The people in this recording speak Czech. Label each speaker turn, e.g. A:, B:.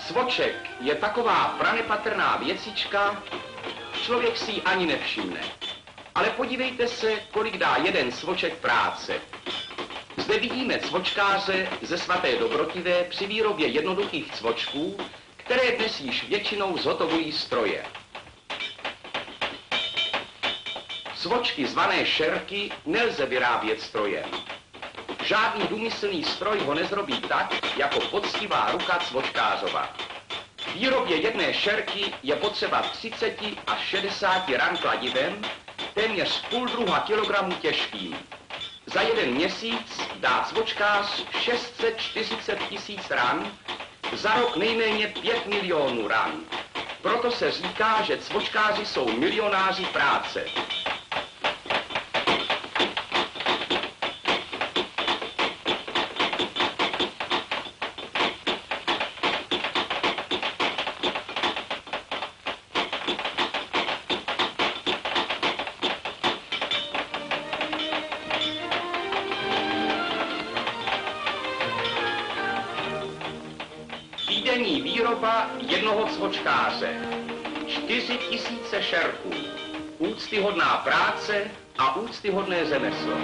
A: Cvoček je taková pranepatrná věcička, člověk si ji ani nevšimne. Ale podívejte se, kolik dá jeden cvoček práce. Zde vidíme cvočkáře ze Svaté Dobrotivé při výrobě jednoduchých cvočků, které dnes již většinou zhotovují stroje. Cvočky zvané šerky nelze vyrábět strojem. Žádný důmyslný stroj ho nezrobí tak, jako poctivá ruka cvočkářova. K výrobě jedné šerky je potřeba 30 až 60 ran kladivem, téměř půl druha kilogramu těžkým. Za jeden měsíc dá cvočkář 640 000 ran, za rok nejméně 5 milionů ran. Proto se říká, že cvočkáři jsou milionáři práce. Týdenní výroba jednoho cvočkáře. 4 000 šerků. Úctyhodná práce a úctyhodné řemeslo.